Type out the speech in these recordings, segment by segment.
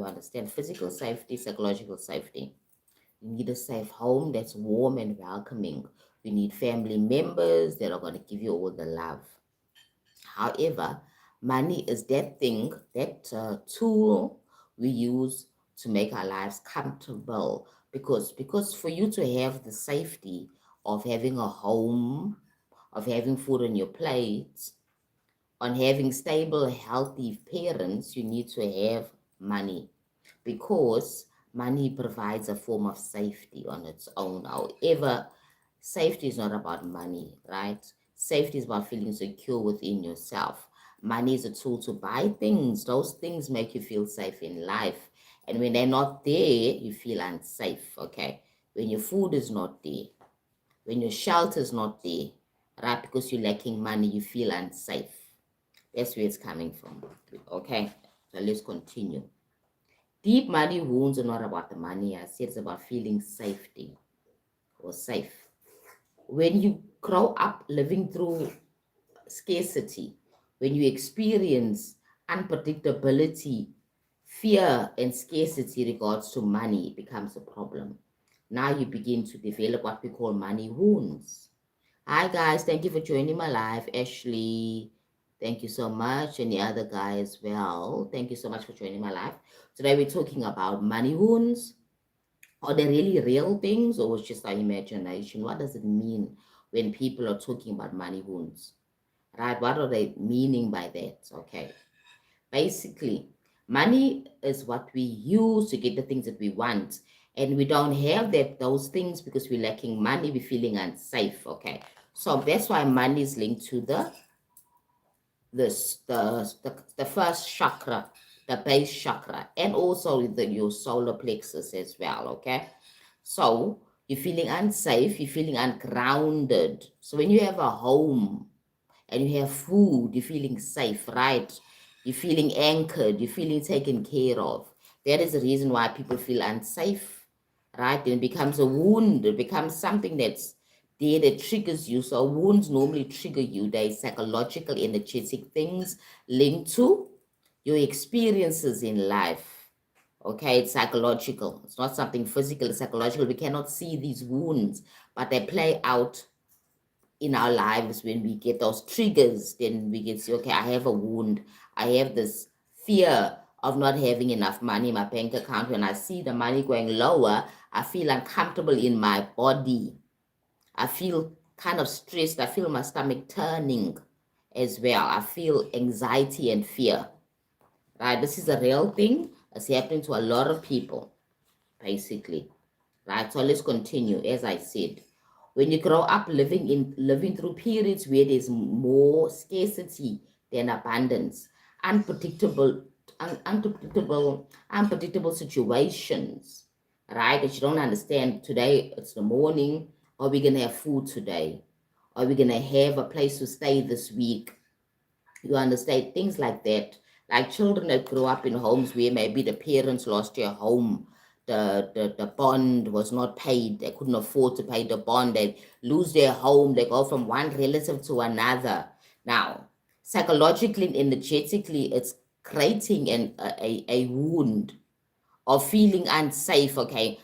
You understand? Physical safety, psychological safety. You need a safe home that's warm and welcoming. You need family members that are going to give you all the love. However, money is that thing, that tool we use to make our lives comfortable. Because for you to have the safety of having a home, of having food on your plate, on having stable, healthy parents, you need to have money, because money provides a form of safety on its own. However, safety is not about money, right? Safety is about feeling secure within yourself. Money is a tool to buy things. Those things make you feel safe in life. And when they're not there, you feel unsafe, okay? When your food is not there, when your shelter is not there, right? Because you're lacking money, you feel unsafe. That's where it's coming from, okay? So let's continue. Deep money wounds are not about the money. I said it's about feeling safety or safe. When you grow up living through scarcity, when you experience unpredictability, fear and scarcity regards to money, it becomes a problem. Now you begin to develop what we call money wounds. Hi guys, thank you for joining my live. Ashley, thank you so much. And the other guy as well. Thank you so much for joining my live. Today we're talking about money wounds. Are they really real things, or it's just our imagination? What does it mean when people are talking about money wounds? Right? What are they meaning by that? Okay. Basically, money is what we use to get the things that we want. And we don't have those things because we're lacking money, we're feeling unsafe. Okay. So that's why money is linked to the first chakra, the base chakra, and also your solar plexus as well. Okay. So you're feeling unsafe, you're feeling ungrounded. So when you have a home and you have food, you're feeling safe, right? You're feeling anchored, you're feeling taken care of. That is the reason why people feel unsafe, right? And it becomes a wound, it becomes something that's there that triggers you. So wounds normally trigger you. They're psychological, energetic things linked to your experiences in life. Okay, it's psychological. It's not something physical, it's psychological. We cannot see these wounds, but they play out in our lives. When we get those triggers, then we can say, okay, I have a wound. I have this fear of not having enough money in my bank account. When I see the money going lower, I feel uncomfortable in my body. I feel kind of stressed. I feel my stomach turning as well. I feel anxiety and fear. Right? This is a real thing. It's happening to a lot of people, basically. Right? So let's continue. As I said, when you grow up living through periods where there's more scarcity than abundance, unpredictable, unpredictable situations, right? That you don't understand. Today it's the morning. Are we gonna have food today? Are we gonna have a place to stay this week? You understand things like that. Like children that grow up in homes where maybe the parents lost their home, the bond was not paid, they couldn't afford to pay the bond, they lose their home, they go from one relative to another. Now, psychologically and energetically, it's creating a wound of feeling unsafe. Okay,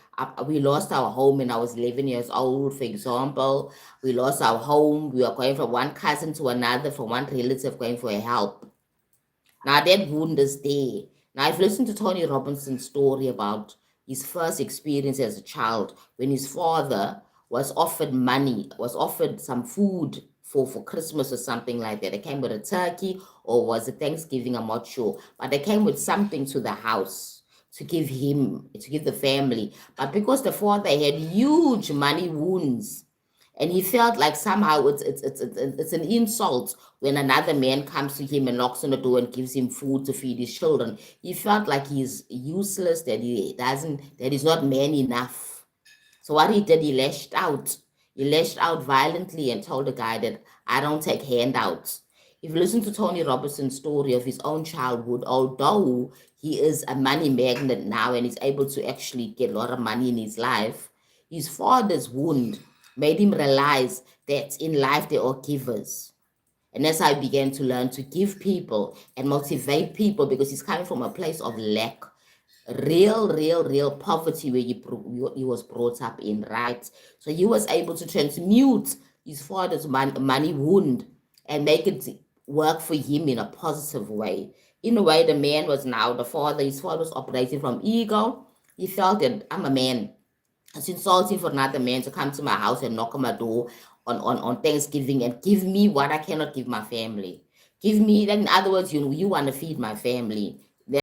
we lost our home when I was 11 years old, for example. We lost our home. We were going from one cousin to another, from one relative going for help. Now that wound is there. Now I've listened to Tony Robinson's story about his first experience as a child when his father was offered money, was offered some food for Christmas or something like that. They came with a turkey, or was it Thanksgiving? I'm not sure. But they came with something to the house to give him, to give the family. But because the father had huge money wounds, and he felt like somehow it's an insult when another man comes to him and knocks on the door and gives him food to feed his children. He felt like he's useless, that that he's not man enough. So what he did, he lashed out. He lashed out violently and told the guy that I don't take handouts. If you listen to Tony Robinson's story of his own childhood, although he is a money magnate now and is able to actually get a lot of money in his life, his father's wound made him realize that in life there are givers. And that's how he began to learn to give people and motivate people, because he's coming from a place of lack. real poverty where he was brought up in, right? So he was able to transmute his father's money wound and make it work for him in a positive way. In a way, the man was now the father. His father was operating from ego. He felt that I'm a man. It's insulting for another man to come to my house and knock on my door on Thanksgiving and give me what I cannot give my family. Give me, in other words, you want to feed my family.